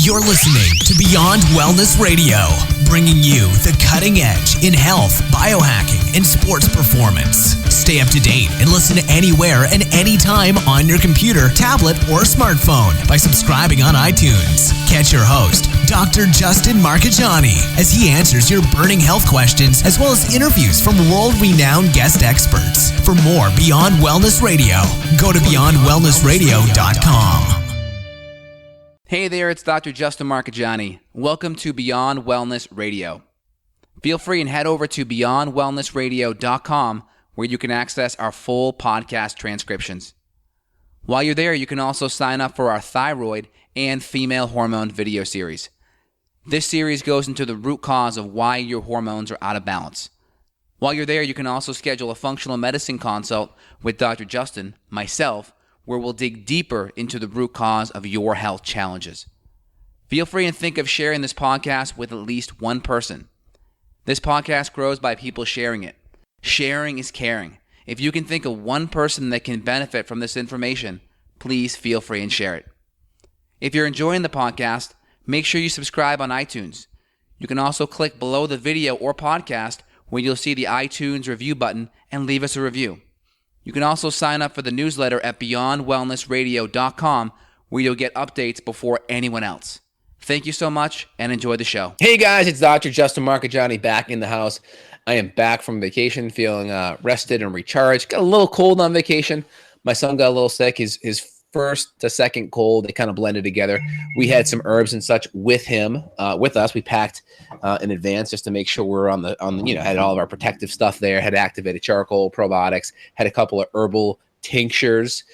You're listening to Beyond Wellness Radio, bringing you the cutting edge in health, biohacking, and sports performance. Stay up to date and listen anywhere and anytime on your computer, tablet, or smartphone by subscribing on iTunes. Catch your host, Dr. Justin Marcagiani, as he answers your burning health questions as well as interviews from world-renowned guest experts. For more Beyond Wellness Radio, go to beyondwellnessradio.com. Hey there, it's Dr. Justin Marcagiani. Welcome to Beyond Wellness Radio. Feel free and head over to beyondwellnessradio.com where you can access our full podcast transcriptions. While you're there, you can also sign up for our thyroid and female hormone video series. This series goes into the root cause of why your hormones are out of balance. While you're there, you can also schedule a functional medicine consult with Dr. Justin, myself, where we'll dig deeper into the root cause of your health challenges. Feel free and think of sharing this podcast with at least one person. This podcast grows by people sharing it. Sharing is caring. If you can think of one person that can benefit from this information, please feel free and share it. If you're enjoying the podcast, make sure you subscribe on iTunes. You can also click below the video or podcast where you'll see the iTunes review button and leave us a review. You can also sign up for the newsletter at beyondwellnessradio.com where you'll get updates before anyone else. Thank you so much and enjoy the show. Hey guys, it's Dr. Justin Marcagiani back in the house. I am back from vacation feeling rested and recharged. Got a little cold on vacation. My son got a little sick. His first to second cold, they kind of blended together. We had some herbs and such with him, with us. We packed in advance just to make sure we're on the had all of our protective stuff there, had activated charcoal, probiotics, had a couple of herbal tinctures,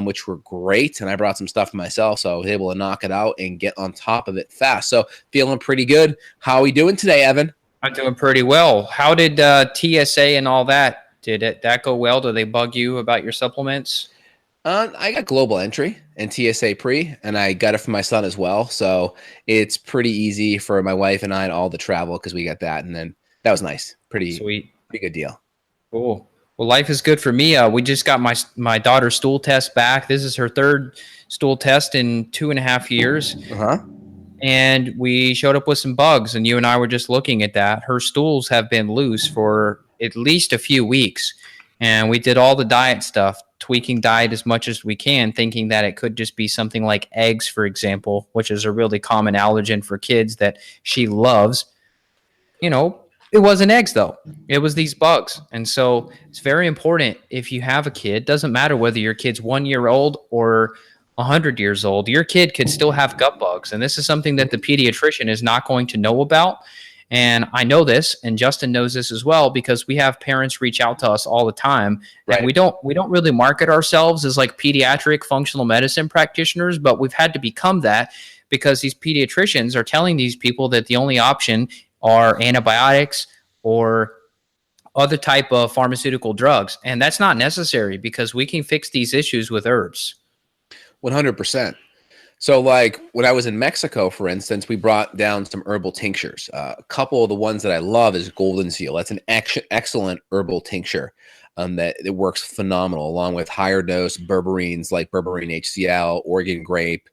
which were great. And I brought some stuff myself, so I was able to knock it out and get on top of it fast. So feeling pretty good. How are we doing today, Evan? I'm doing pretty well. How did TSA and all that, did that go well? Do they bug you about your supplements? I got global entry and TSA pre, and I got it for my son as well. So it's pretty easy for my wife and I and all the travel because we got that. And then that was nice. Pretty sweet. Pretty good deal. Cool. Well, life is good for me. We just got my daughter's stool test back. This is her third stool test in 2.5 years. And we showed up with some bugs, and you and I were just looking at that. Her stools have been loose for at least a few weeks. And we did all the diet stuff, tweaking diet as much as we can, thinking that it could just be something like eggs, for example, which is a really common allergen for kids that she loves. You know, it wasn't eggs, though. It was these bugs. And so it's very important if you have a kid, doesn't matter whether your kid's 1 year old or 100 years old, your kid could still have gut bugs. And this is something that the pediatrician is not going to know about. And I know this, and Justin knows this as well, because we have parents reach out to us all the time. Right. And we don't really market ourselves as like pediatric functional medicine practitioners, but we've had to become that because these pediatricians are telling these people that the only option are antibiotics or other type of pharmaceutical drugs. And that's not necessary because we can fix these issues with herbs. 100%. So like when I was in Mexico, for instance, we brought down some herbal tinctures. A couple of the ones that I love is Golden Seal. That's an excellent herbal tincture that it works phenomenal, along with higher dose berberines like berberine HCl, Oregon grape,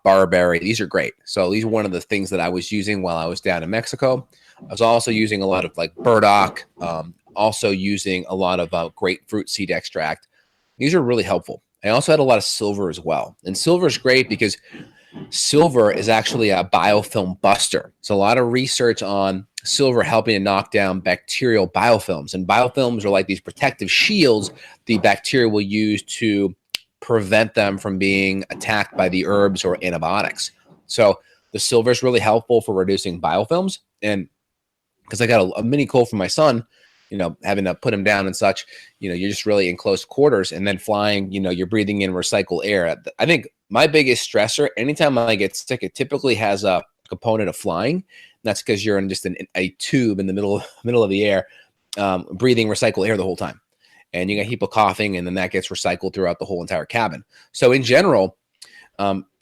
barberry. These are great. So these are one of the things that I was using while I was down in Mexico. I was also using a lot of like burdock, also using a lot of grapefruit seed extract. These are really helpful. I also had a lot of silver as well. And silver is great because silver is actually a biofilm buster. So a lot of research on silver helping to knock down bacterial biofilms. And biofilms are like these protective shields the bacteria will use to prevent them from being attacked by the herbs or antibiotics. So the silver is really helpful for reducing biofilms. And because I got a mini cold from my son, having to put him down and such, you're just really in close quarters, and then flying, you're breathing in recycled air. I think my biggest stressor, anytime I get sick, it typically has a component of flying. And that's because you're in just a tube in the middle of the air, breathing recycled air the whole time. And you got people coughing, and then that gets recycled throughout the whole entire cabin. So in general,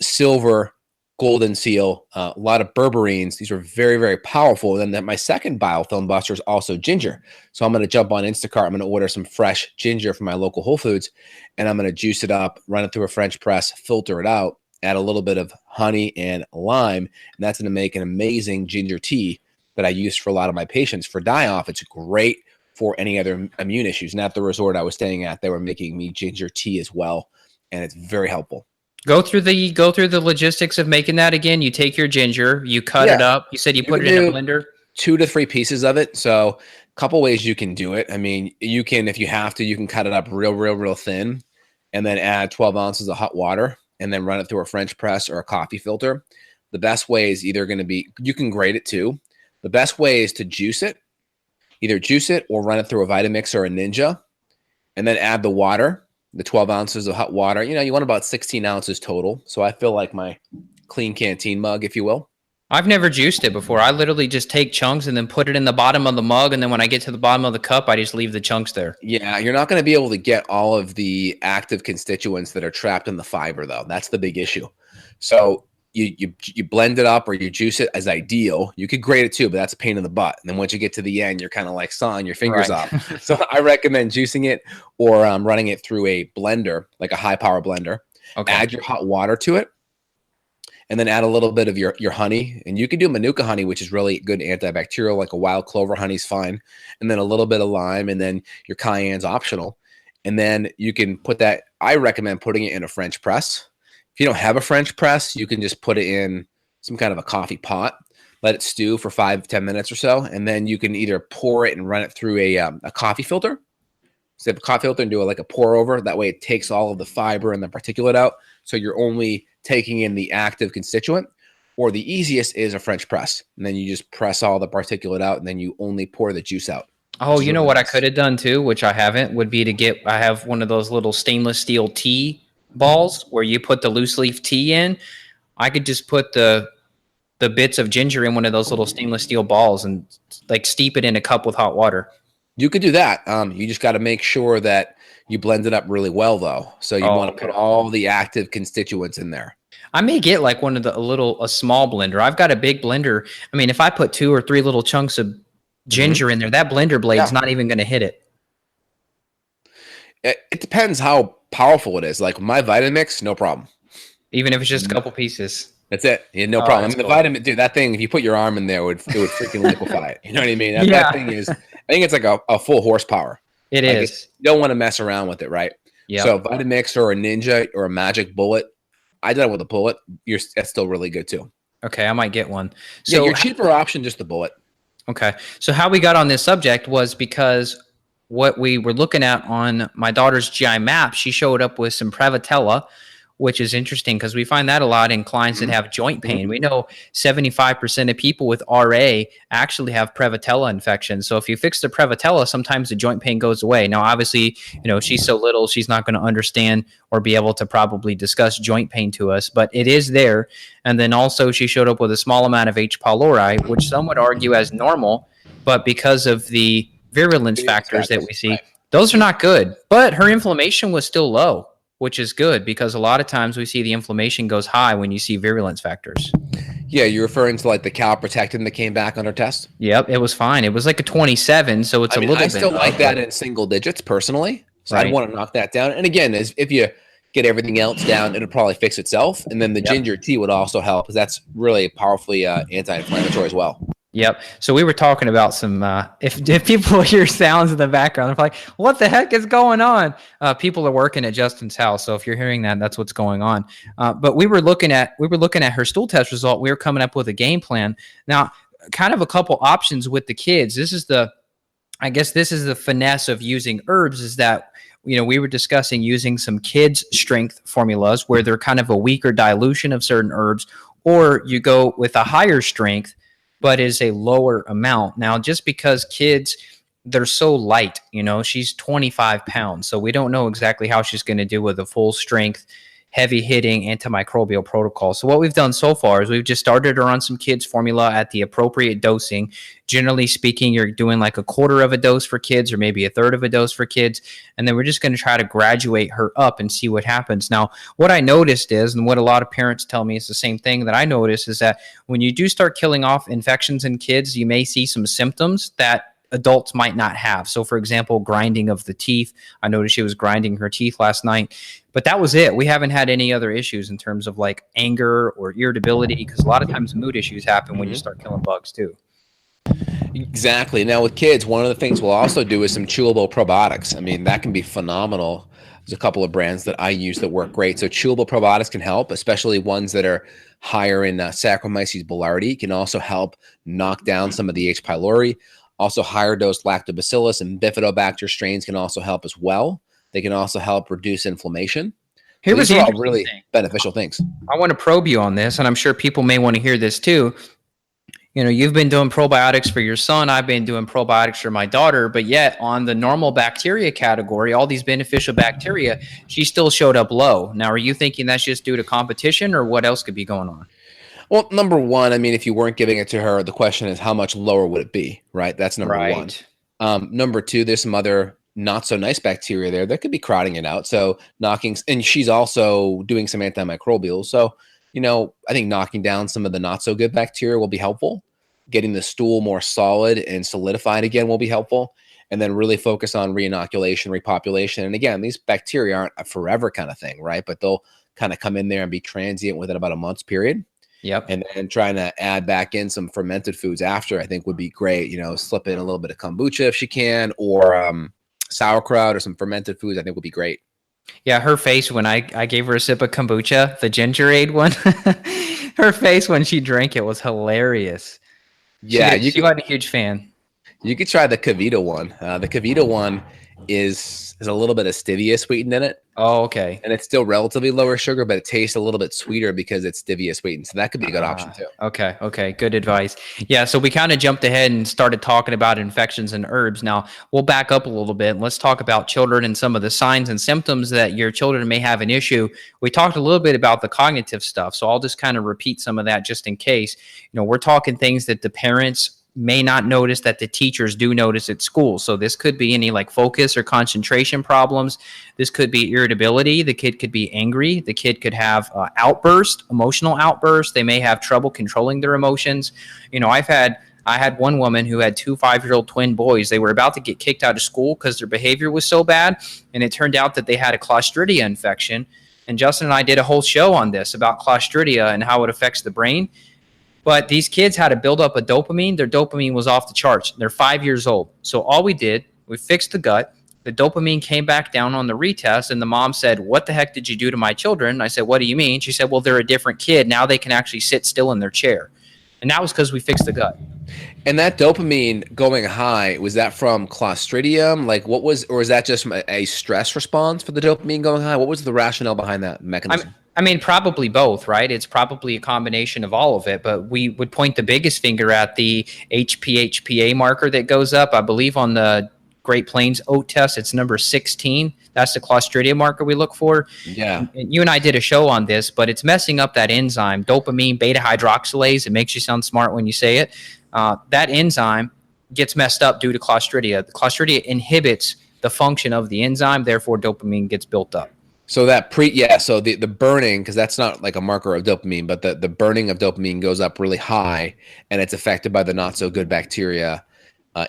silver, Golden Seal, a lot of berberines. These are very, very powerful. And then my second biofilm buster is also ginger. So I'm going to jump on Instacart. I'm going to order some fresh ginger from my local Whole Foods, and I'm going to juice it up, run it through a French press, filter it out, add a little bit of honey and lime, and that's going to make an amazing ginger tea that I use for a lot of my patients for die-off. It's great for any other immune issues. And at the resort I was staying at, they were making me ginger tea as well, and it's very helpful. Go through the logistics of making that again. You take your ginger, you cut it up. You said you put it in a blender. 2 to 3 pieces of it. So a couple ways you can do it. I mean, you can, if you have to, you can cut it up real thin and then add 12 ounces of hot water and then run it through a French press or a coffee filter. The best way is either going to be, you can grate it too. The best way is to juice it, either juice it or run it through a Vitamix or a Ninja, and then add the water, the 12 ounces of hot water. You know, you want about 16 ounces total. So I feel like my clean canteen mug, if you will. I've never juiced it before. I literally just take chunks and then put it in the bottom of the mug. And then when I get to the bottom of the cup, I just leave the chunks there. Yeah, you're not going to be able to get all of the active constituents that are trapped in the fiber, though. That's the big issue. So you blend it up or you juice it as ideal. You could grate it too, but that's a pain in the butt. And then once you get to the end, you're kind of like sawing your fingers off. So I recommend juicing it or running it through a blender, like a high power blender. Okay. Add your hot water to it. And then add a little bit of your honey. And you can do Manuka honey, which is really good antibacterial, like a wild clover honey is fine. And then a little bit of lime, and then your cayenne's optional. And then you can put that, I recommend putting it in a French press. If you don't have a French press, you can just put it in some kind of a coffee pot, let it stew for 5-10 minutes or so. And then you can either pour it and run it through a coffee filter. So you have a coffee filter and do like a pour over. That way it takes all of the fiber and the particulate out. So you're only taking in the active constituent. Or the easiest is a French press. And then you just press all the particulate out and then you only pour the juice out. Oh, you know what I could have done too, which I haven't, would be I have one of those little stainless steel tea balls where you put the loose leaf tea in. I could just put the bits of ginger in one of those little stainless steel balls and like steep it in a cup with hot water. You could do that. You just got to make sure that you blend it up really well, though. So you want to put all the active constituents in there. I may get like a small blender. I've got a big blender. I mean, if I put 2 or 3 little chunks of ginger in there, that blender blade's not even going to hit it. It depends how powerful it is. Like my Vitamix, no problem. Even if it's just a couple pieces. That's it. Yeah, no problem. I mean, the vitamin, dude, that thing, if you put your arm in there, it would freaking liquefy it. You know what I mean? That thing is, I think it's like a full horsepower. It is. You don't want to mess around with it, right? Yeah. So Vitamix or a Ninja or a Magic Bullet, I did it with a Bullet. That's still really good too. Okay, I might get one. So yeah, your cheaper option, just the Bullet. Okay. So how we got on this subject was because what we were looking at on my daughter's GI map, she showed up with some Prevotella, which is interesting because we find that a lot in clients that have joint pain. We know 75% of people with RA actually have Prevotella infection. So if you fix the Prevotella, sometimes the joint pain goes away. Now, obviously, she's so little, she's not going to understand or be able to probably discuss joint pain to us, but it is there. And then also she showed up with a small amount of H. pylori, which some would argue as normal, but because of the virulence factors that we see, those are not good. But her inflammation was still low, which is good because a lot of times we see the inflammation goes high when you see virulence factors. Yeah, you're referring to like the calprotectin that came back on her test? Yep, it was fine. It was like a 27, so it's a little bit. I still like that in single digits personally, so I'd want to knock that down. And again, if you get everything else down, it'll probably fix itself. And then the ginger tea would also help because that's really powerfully anti-inflammatory as well. Yep. So we were talking about some, if people hear sounds in the background, they're like, what the heck is going on? People are working at Justin's house. So if you're hearing that, that's what's going on. But we were looking at her stool test result. We were coming up with a game plan. Now, kind of a couple options with the kids. This is the finesse of using herbs is that, we were discussing using some kids strength formulas where they're kind of a weaker dilution of certain herbs, or you go with a higher strength, but is a lower amount. Now, just because kids, they're so light, she's 25 pounds. So we don't know exactly how she's going to do with a full strength, heavy hitting antimicrobial protocol. So what we've done so far is we've just started her on some kids formula at the appropriate dosing. Generally speaking, you're doing like a quarter of a dose for kids or maybe a third of a dose for kids. And then we're just going to try to graduate her up and see what happens. Now, what I noticed is, and what a lot of parents tell me is the same thing that I notice, is that when you do start killing off infections in kids, you may see some symptoms that adults might not have. So for example, grinding of the teeth. I noticed she was grinding her teeth last night, but that was it. We haven't had any other issues in terms of like anger or irritability, because a lot of times mood issues happen when you start killing bugs too. Exactly. Now with kids, one of the things we'll also do is some chewable probiotics. I mean, that can be phenomenal. There's a couple of brands that I use that work great. So chewable probiotics can help, especially ones that are higher in Saccharomyces boulardii, can also help knock down some of the H. pylori. Also higher dose lactobacillus and bifidobacter strains can also help as well. They can also help reduce inflammation. Here So was these are all the really thing. beneficial things. I want to probe you on this, and I'm sure people may want to hear this too. You know, you've been doing probiotics for your son. I've been doing probiotics for my daughter, but yet on the normal bacteria category, all these beneficial bacteria, she still showed up low. Now, are you thinking that's just due to competition, or what else could be going on? Well, number one, I mean, if you weren't giving it to her, the question is how much lower would it be, right? That's number one. Number two, there's some other not so nice bacteria there that could be crowding it out. So knocking, and she's also doing some antimicrobials. So, you know, I think knocking down some of the not so good bacteria will be helpful. Getting the stool more solid and solidified again will be helpful. And then really focus on reinoculation, repopulation. And again, these bacteria aren't a forever kind of thing, right? But they'll kind of come in there and be transient within about a month's period. Yep. And then trying to add back in some fermented foods after, I think would be great. You know, slip in a little bit of kombucha if she can, or sauerkraut or some fermented foods, I think would be great. Yeah, her face when I gave her a sip of kombucha, the ginger aid one, her face when she drank it was hilarious. Yeah, she wasn't a huge fan. You could try the Kavita one. The Kavita one is a little bit of stevia sweetened in it. Oh, okay. And it's still relatively lower sugar, but it tastes a little bit sweeter because it's stevia sweetened. So that could be a good option too. Okay. Good advice. Yeah, so we kind of jumped ahead and started talking about infections and herbs. Now, we'll back up a little bit and let's talk about children and some of the signs and symptoms that your children may have an issue. We talked a little bit about the cognitive stuff, so I'll just kind of repeat some of that just in case. You know, we're talking things that the parents may not notice that the teachers do notice at school. So this could be any like focus or concentration problems. This could be irritability. The kid could be angry. The kid could have emotional outbursts. They may have trouble controlling their emotions. You know, I had one woman who had two 5-year-old twin boys. They were about to get kicked out of school because their behavior was so bad. And it turned out that they had a Clostridia infection. And Justin and I did a whole show on this about Clostridia and how it affects the brain. But these kids had to build up a dopamine. Their dopamine was off the charts. They're 5 years old. So all we did, we fixed the gut. The dopamine came back down on the retest, and the mom said, "What the heck did you do to my children?" I said, "What do you mean?" She said, "Well, they're a different kid. Now they can actually sit still in their chair." And that was because we fixed the gut. And that dopamine going high, was that from Clostridium? Like what was, or is that just a stress response for the dopamine going high? What was the rationale behind that mechanism? I mean, probably both, right? It's probably a combination of all of it, but we would point the biggest finger at the HPA marker that goes up. I believe on the Great Plains oat test, it's number 16. That's the Clostridia marker we look for. Yeah. And you and I did a show on this, but it's messing up that enzyme, dopamine beta hydroxylase. It makes you sound smart when you say it. That enzyme gets messed up due to Clostridia. The Clostridia inhibits the function of the enzyme, therefore dopamine gets built up. So that so the burning, because that's not like a marker of dopamine, but the burning of dopamine goes up really high, and it's affected by the not so good bacteria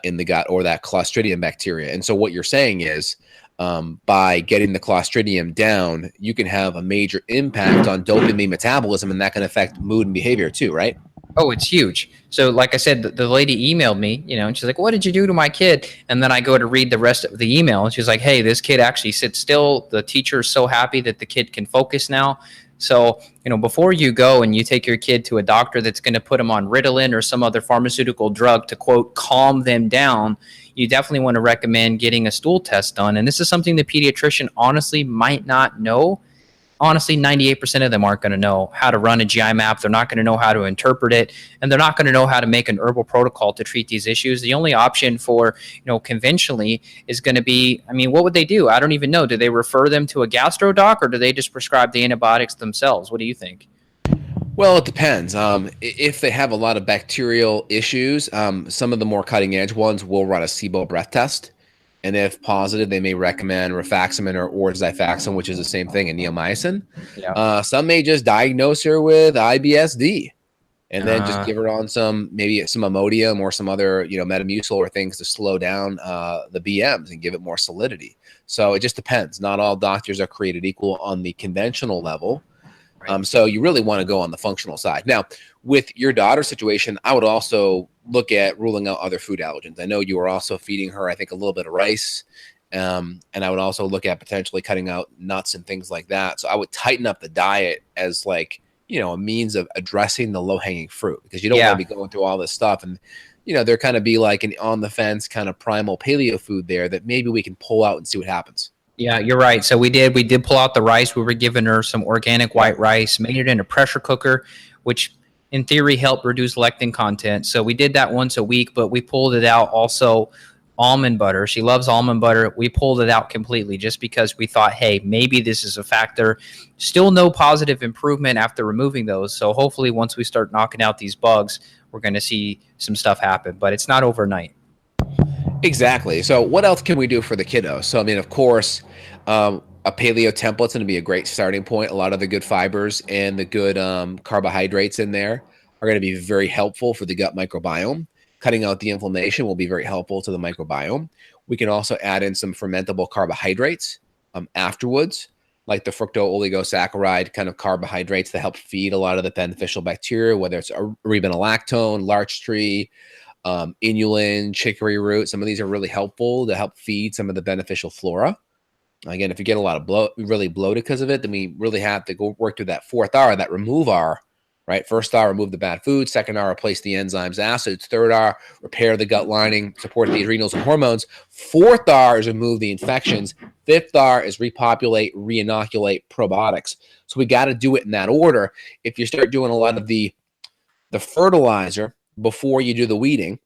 in the gut, or that Clostridium bacteria. And so what you're saying is, by getting the Clostridium down, you can have a major impact on dopamine metabolism, and that can affect mood and behavior too, right? Oh, it's huge. So like I said, the lady emailed me, you know, and she's like, "What did you do to my kid?" And then I go to read the rest of the email, and she's like, "Hey, this kid actually sits still. The teacher is so happy that the kid can focus now." So, you know, before you go and you take your kid to a doctor that's going to put them on Ritalin or some other pharmaceutical drug to, quote, calm them down, you definitely want to recommend getting a stool test done. And this is something the pediatrician honestly might not know. Honestly, 98% of them aren't going to know how to run a GI map. They're not going to know how to interpret it, and they're not going to know how to make an herbal protocol to treat these issues. The only option for, you know, conventionally is going to be, I mean, what would they do? I don't even know. Do they refer them to a gastro doc, or do they just prescribe the antibiotics themselves? What do you think? Well, it depends. If they have a lot of bacterial issues, some of the more cutting edge ones will run a SIBO breath test. And if positive, they may recommend rifaximin or Xifaxan, which is the same thing, and neomycin. Yeah. Some may just diagnose her with IBS-D. and then just give her on maybe some Imodium or some other, Metamucil or things to slow down the BMs and give it more solidity. So it just depends. Not all doctors are created equal on the conventional level. So you really want to go on the functional side. Now, with your daughter's situation, I would also look at ruling out other food allergens. I know you are also feeding her, I think, a little bit of rice. And I would also look at potentially cutting out nuts and things like that. So I would tighten up the diet as a means of addressing the low-hanging fruit, because you don't want to be going through all this stuff. And, there kind of be like an on-the-fence kind of primal paleo food there that maybe we can pull out and see what happens. Yeah, you're right. So we did pull out the rice. We were giving her some organic white rice, made it in a pressure cooker, which in theory helped reduce lectin content. So we did that once a week, but we pulled it out. Also, almond butter. She loves almond butter. We pulled it out completely just because we thought, hey, maybe this is a factor. Still no positive improvement after removing those. So hopefully once we start knocking out these bugs, we're going to see some stuff happen, but it's not overnight. Exactly. So what else can we do for the kiddos? So, I mean, of course, a paleo template's going to be a great starting point. A lot of the good fibers and the good carbohydrates in there are going to be very helpful for the gut microbiome. Cutting out the inflammation will be very helpful to the microbiome. We can also add in some fermentable carbohydrates afterwards, like the fructooligosaccharides kind of carbohydrates that help feed a lot of the beneficial bacteria, whether it's arabinolactone, larch tree, inulin, chicory root. Some of these are really helpful to help feed some of the beneficial flora. Again, if you get a lot of really bloated because of it, then we really have to go work through that fourth R, that remove R, right? First R, remove the bad food. Second R, replace the enzymes, acids. Third R, repair the gut lining, support the adrenals and hormones. Fourth R is remove the infections. Fifth R is repopulate, re-inoculate probiotics. So we got to do it in that order. If you start doing a lot of the fertilizer before you do the weeding,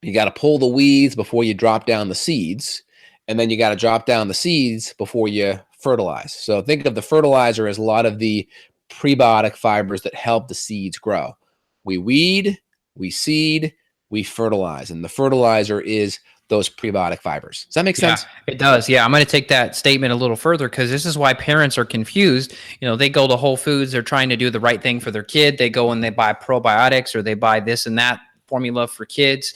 you got to pull the weeds before you drop down the seeds. And then you got to drop down the seeds before you fertilize. So think of the fertilizer as a lot of the prebiotic fibers that help the seeds grow. We weed, we seed, we fertilize. And the fertilizer is those prebiotic fibers. Does that make sense? Yeah, it does. Yeah, I'm going to take that statement a little further because this is why parents are confused. They go to Whole Foods. They're trying to do the right thing for their kid. They go and they buy probiotics or they buy this and that formula for kids,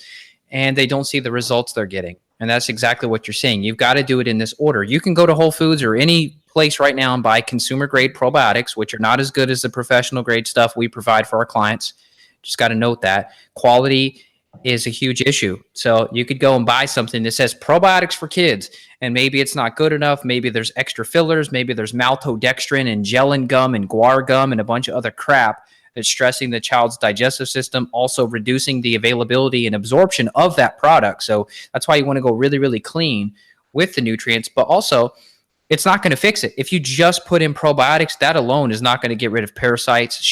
and they don't see the results they're getting. And that's exactly what you're saying. You've got to do it in this order. You can go to Whole Foods or any place right now and buy consumer grade probiotics, which are not as good as the professional grade stuff we provide for our clients. Just got to note that quality is a huge issue. So you could go and buy something that says probiotics for kids, and maybe it's not good enough. Maybe there's extra fillers. Maybe there's maltodextrin and gellan gum and guar gum and a bunch of other crap that's stressing the child's digestive system, also reducing the availability and absorption of that product. So that's why you want to go really, really clean with the nutrients, but also it's not going to fix it. If you just put in probiotics, that alone is not going to get rid of parasites.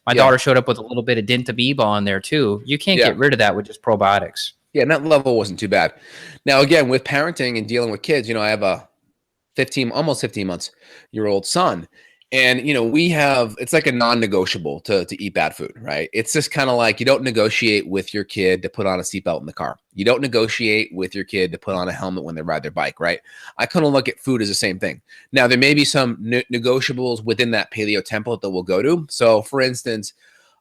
My daughter showed up with a little bit of dentamoeba on there too. You can't get rid of that with just probiotics. Yeah, and that level wasn't too bad. Now, again, with parenting and dealing with kids, I have a almost 15 months year old son. And, it's like a non-negotiable to eat bad food, right? It's just kind of like you don't negotiate with your kid to put on a seatbelt in the car. You don't negotiate with your kid to put on a helmet when they ride their bike, right? I kind of look at food as the same thing. Now, there may be some negotiables within that paleo template that we'll go to. So, for instance,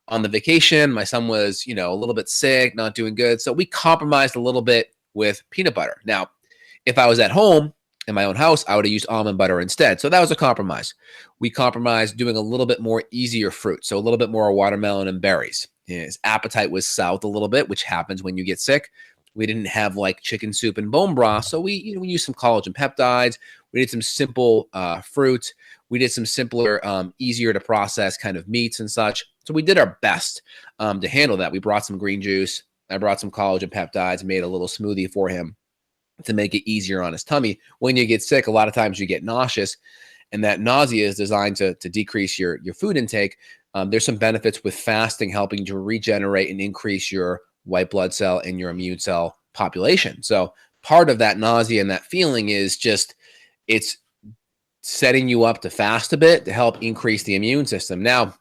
on the vacation, my son was, a little bit sick, not doing good. So we compromised a little bit with peanut butter. Now, if I was at home, in my own house, I would have used almond butter instead. So that was a compromise. We compromised doing a little bit more easier fruit. So a little bit more watermelon and berries. His appetite was south a little bit, which happens when you get sick. We didn't have like chicken soup and bone broth. So we used some collagen peptides. We did some simple fruit. We did some simpler, easier to process kind of meats and such. So we did our best to handle that. We brought some green juice. I brought some collagen peptides, made a little smoothie for him to make it easier on his tummy. When you get sick, a lot of times you get nauseous, and that nausea is designed to decrease your food intake. There's some benefits with fasting helping to regenerate and increase your white blood cell and your immune cell population. So part of that nausea and that feeling is just, it's setting you up to fast a bit to help increase the immune system. Now,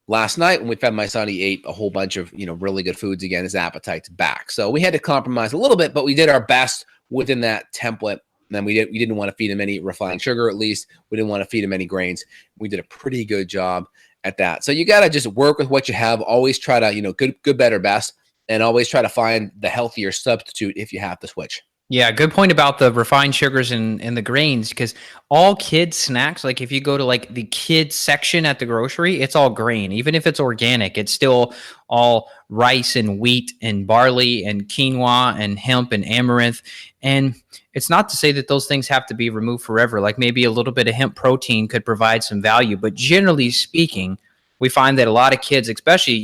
last night when we fed my son, he ate a whole bunch of, really good foods again. His appetite's back. So we had to compromise a little bit, but we did our best within that template. And then we didn't want to feed him any refined sugar, at least. We didn't want to feed him any grains. We did a pretty good job at that. So you got to just work with what you have. Always try to, good, better, best, and always try to find the healthier substitute if you have to switch. Yeah, good point about the refined sugars and the grains, because all kids snacks, like if you go to like the kids section at the grocery, it's all grain. Even if it's organic, it's still all rice and wheat and barley and quinoa and hemp and amaranth. And it's not to say that those things have to be removed forever. Like maybe a little bit of hemp protein could provide some value, but generally speaking, we find that a lot of kids, especially,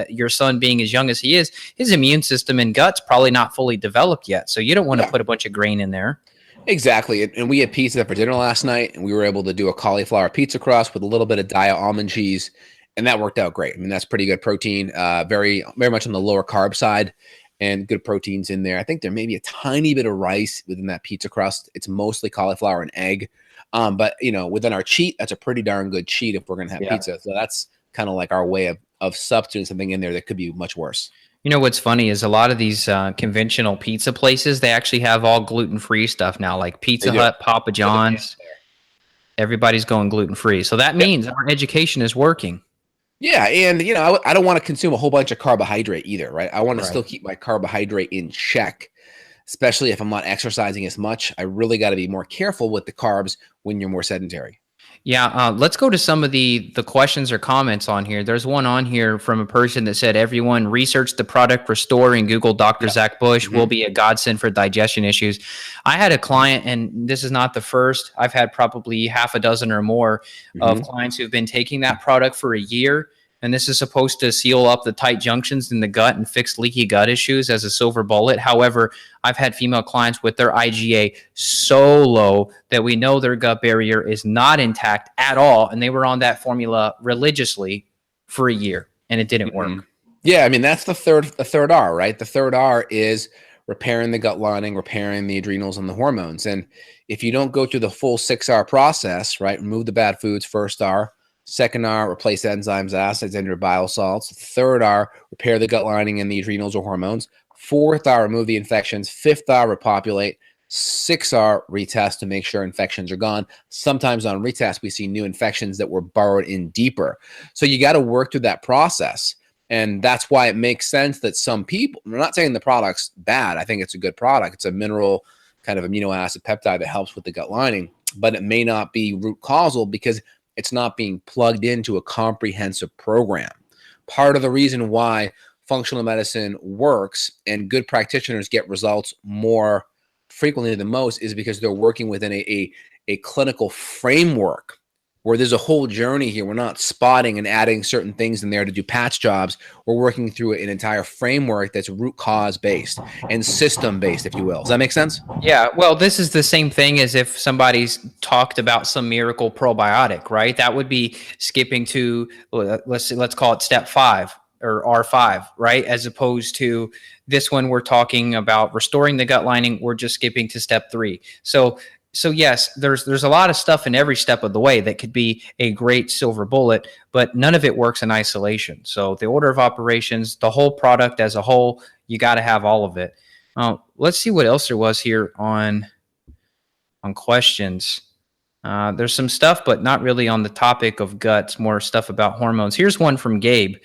your son being as young as he is, his immune system and gut's probably not fully developed yet. So you don't want to put a bunch of grain in there. Exactly. And we had pizza for dinner last night, and we were able to do a cauliflower pizza crust with a little bit of Daiya almond cheese, and that worked out great. I mean, that's pretty good protein, very, very much on the lower carb side, and good proteins in there. I think there may be a tiny bit of rice within that pizza crust. It's mostly cauliflower and egg. But, within our cheat, that's a pretty darn good cheat if we're going to have pizza. So that's kind of like our way of substituting something in there that could be much worse. What's funny is a lot of these conventional pizza places, they actually have all gluten-free stuff now, like Pizza Hut, Papa John's. Everybody's going gluten-free. So that means our education is working. Yeah, and, I don't want to consume a whole bunch of carbohydrate either, right? I want to still keep my carbohydrate in check, especially if I'm not exercising as much. I really got to be more careful with the carbs when you're more sedentary. Yeah, let's go to some of the questions or comments on here. There's one on here from a person that said, everyone research the product Restore and Google Dr. Zach Bush will be a godsend for digestion issues. I had a client, and this is not the first. I've had probably half a dozen or more of clients who've been taking that product for a year. And this is supposed to seal up the tight junctions in the gut and fix leaky gut issues as a silver bullet. However, I've had female clients with their IgA so low that we know their gut barrier is not intact at all. And they were on that formula religiously for a year, and it didn't work. Yeah, I mean, that's the third R, right? The third R is repairing the gut lining, repairing the adrenals and the hormones. And if you don't go through the full 6R process, right, remove the bad foods, first R. Second R, replace enzymes, acids, and your bile salts. Third R, repair the gut lining and the adrenals or hormones. Fourth R, remove the infections. Fifth R, repopulate. 6R, retest to make sure infections are gone. Sometimes on retest, we see new infections that were burrowed in deeper. So you got to work through that process. And that's why it makes sense that some people, I'm not saying the product's bad. I think it's a good product. It's a mineral kind of amino acid peptide that helps with the gut lining, but it may not be root causal because it's not being plugged into a comprehensive program. Part of the reason why functional medicine works and good practitioners get results more frequently than most is because they're working within a clinical framework where there's a whole journey here. We're not spotting and adding certain things in there to do patch jobs. We're working through an entire framework that's root cause based and system based, if you will. Does that make sense? Yeah. Well, this is the same thing as if somebody's talked about some miracle probiotic, right? That would be skipping to, let's call it step 5 or R5, right? As opposed to this one, we're talking about restoring the gut lining. We're just skipping to step 3. So yes, there's a lot of stuff in every step of the way that could be a great silver bullet, but none of it works in isolation. So the order of operations, the whole product as a whole, you got to have all of it. Let's see what else there was here on questions. There's some stuff, but not really on the topic of guts, more stuff about hormones. Here's one from Gabe.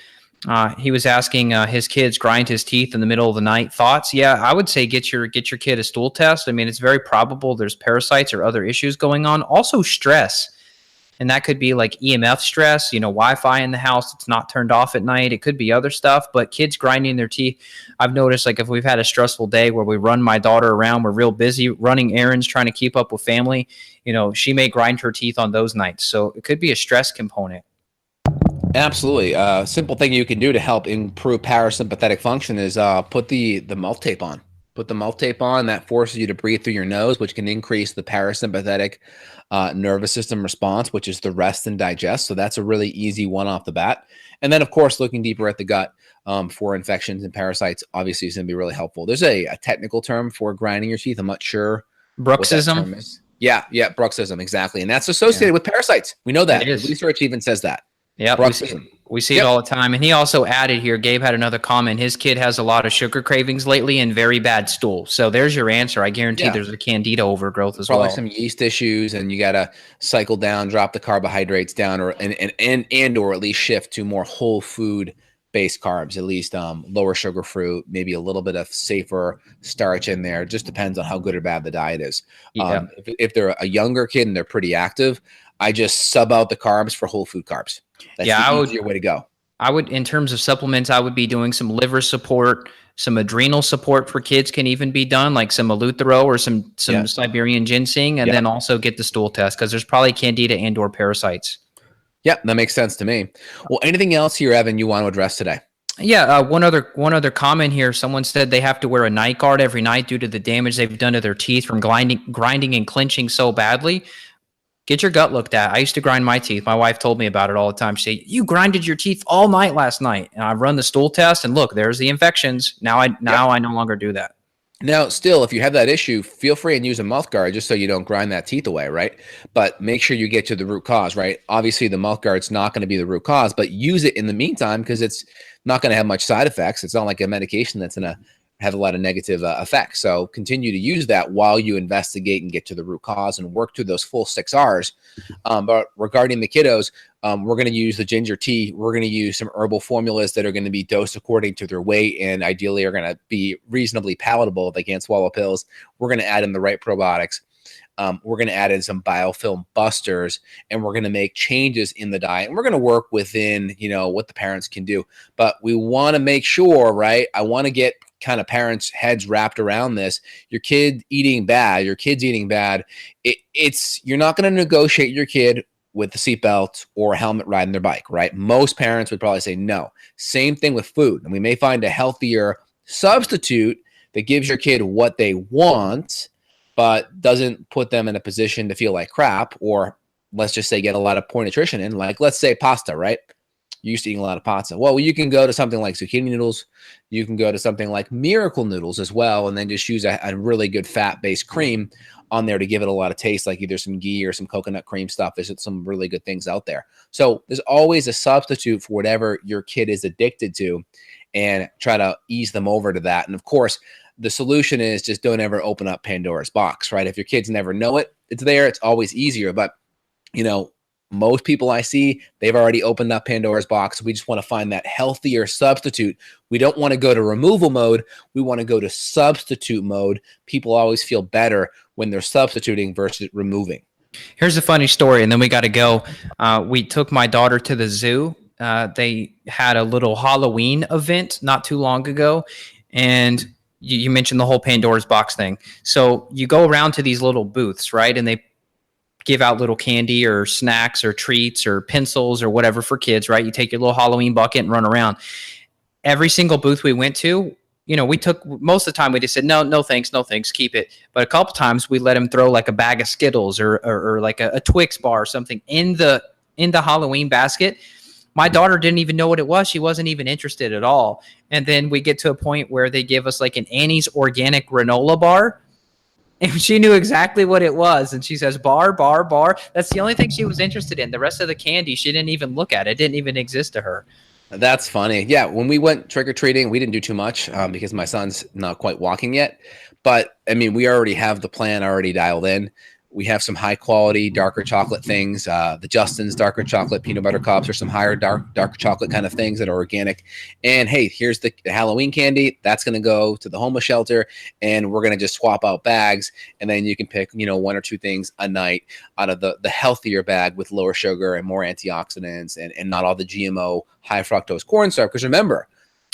He was asking his kids grind his teeth in the middle of the night. Thoughts? Yeah, I would say get your kid a stool test. I mean, it's very probable there's parasites or other issues going on. Also stress. And that could be like EMF stress, Wi-Fi in the house that's not turned off at night. It could be other stuff, but kids grinding their teeth. I've noticed like if we've had a stressful day where we run my daughter around, we're real busy running errands, trying to keep up with family, she may grind her teeth on those nights. So it could be a stress component. Absolutely. Simple thing you can do to help improve parasympathetic function is put the mouth tape on. Put the mouth tape on. That forces you to breathe through your nose, which can increase the parasympathetic nervous system response, which is the rest and digest. So that's a really easy one off the bat. And then, of course, looking deeper at the gut for infections and parasites obviously is going to be really helpful. There's a technical term for grinding your teeth. I'm not sure. Bruxism? Yeah, bruxism, exactly. And that's associated with parasites. We know that. It is. Research even says that. Yeah, bruxism. We see it all the time. And he also added here, Gabe had another comment. His kid has a lot of sugar cravings lately and very bad stool. So there's your answer. I guarantee there's a candida overgrowth as Probably well. some yeast issues, and you got to cycle down, drop the carbohydrates down, or at least shift to more whole food based carbs, at least lower sugar fruit, maybe a little bit of safer starch in there. It just depends on how good or bad the diet is. If they're a younger kid and they're pretty active, I just sub out the carbs for whole food carbs. That's the easier way to go. I would, in terms of supplements, I would be doing some liver support, some adrenal support for kids can even be done, like some Eleuthero or some Siberian ginseng, and then also get the stool test because there's probably candida and or parasites. Yeah, that makes sense to me. Well, anything else here, Evan, you want to address today? Yeah, one other comment here. Someone said they have to wear a night guard every night due to the damage they've done to their teeth from grinding and clenching so badly. Get your gut looked at. I used to grind my teeth. My wife told me about it all the time. She said, you grinded your teeth all night last night. And I run the stool test and look, there's the infections. Now I no longer do that. Now, still, if you have that issue, feel free and use a mouth guard just so you don't grind that teeth away, right? But make sure you get to the root cause, right? Obviously, the mouth guard's not going to be the root cause, but use it in the meantime because it's not going to have much side effects. It's not like a medication that's going to have a lot of negative effects. So continue to use that while you investigate and get to the root cause and work through those full 6 R's. But regarding the kiddos, we're going to use the ginger tea. We're going to use some herbal formulas that are going to be dosed according to their weight and ideally are going to be reasonably palatable if they can't swallow pills. We're going to add in the right probiotics. We're going to add in some biofilm busters, and we're going to make changes in the diet. And we're going to work within, what the parents can do. But we want to make sure, right? I want to get kind of parents' heads wrapped around this. Your kid's eating bad. You're not going to negotiate your kid with the seatbelt or a helmet riding their bike, right? Most parents would probably say no. Same thing with food. And we may find a healthier substitute that gives your kid what they want, but doesn't put them in a position to feel like crap, or let's just say get a lot of poor nutrition in, like let's say pasta, right? You used to eating a lot of pasta. Well, you can go to something like zucchini noodles. You can go to something like miracle noodles as well, and then just use a really good fat-based cream on there to give it a lot of taste, like either some ghee or some coconut cream stuff. There's some really good things out there. So there's always a substitute for whatever your kid is addicted to, and try to ease them over to that. And of course, the solution is just don't ever open up Pandora's box, right? If your kids never know it's there, it's always easier. But, most people I see, they've already opened up Pandora's box. We just want to find that healthier substitute. We don't want to go to removal mode. We want to go to substitute mode. People always feel better when they're substituting versus removing. Here's a funny story, and then we got to go. We took my daughter to the zoo. They had a little Halloween event not too long ago, and you mentioned the whole Pandora's box thing. So you go around to these little booths, right? And they give out little candy or snacks or treats or pencils or whatever for kids, right? You take your little Halloween bucket and run around. Every single booth we went to, we took, most of the time we just said, no thanks, keep it. But a couple times we let them throw like a bag of Skittles or like a Twix bar or something in the Halloween basket. My daughter didn't even know what it was. She wasn't even interested at all. And then we get to a point where they give us like an Annie's organic granola bar. And she knew exactly what it was. And she says, bar. That's the only thing she was interested in. The rest of the candy, she didn't even look at. It didn't even exist to her. That's funny. Yeah, when we went trick-or-treating, we didn't do too much because my son's not quite walking yet. But, we already have the plan already dialed in. We have some high-quality, darker chocolate things. The Justin's darker chocolate peanut butter cups or some higher dark chocolate kind of things that are organic. And, hey, here's the Halloween candy. That's going to go to the homeless shelter, and we're going to just swap out bags. And then you can pick, 1 or 2 things a night out of the healthier bag with lower sugar and more antioxidants and not all the GMO high fructose corn syrup. Because remember,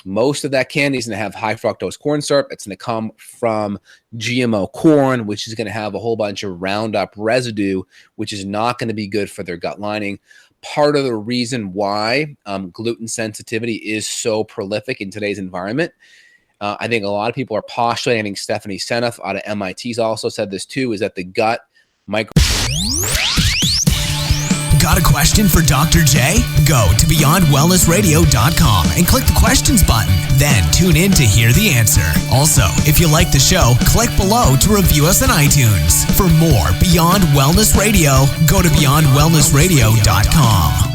most of that candy is going to have high fructose corn syrup. It's going to come from GMO corn, which is going to have a whole bunch of Roundup residue, which is not going to be good for their gut lining. Part of the reason why gluten sensitivity is so prolific in today's environment, I think a lot of people are postulating, I think Stephanie Seneff out of MIT's also said this too, is that the gut micro... Got a question for Dr. J? Go to beyondwellnessradio.com and click the questions button. Then tune in to hear the answer. Also, if you like the show, click below to review us on iTunes. For more Beyond Wellness Radio, go to beyondwellnessradio.com.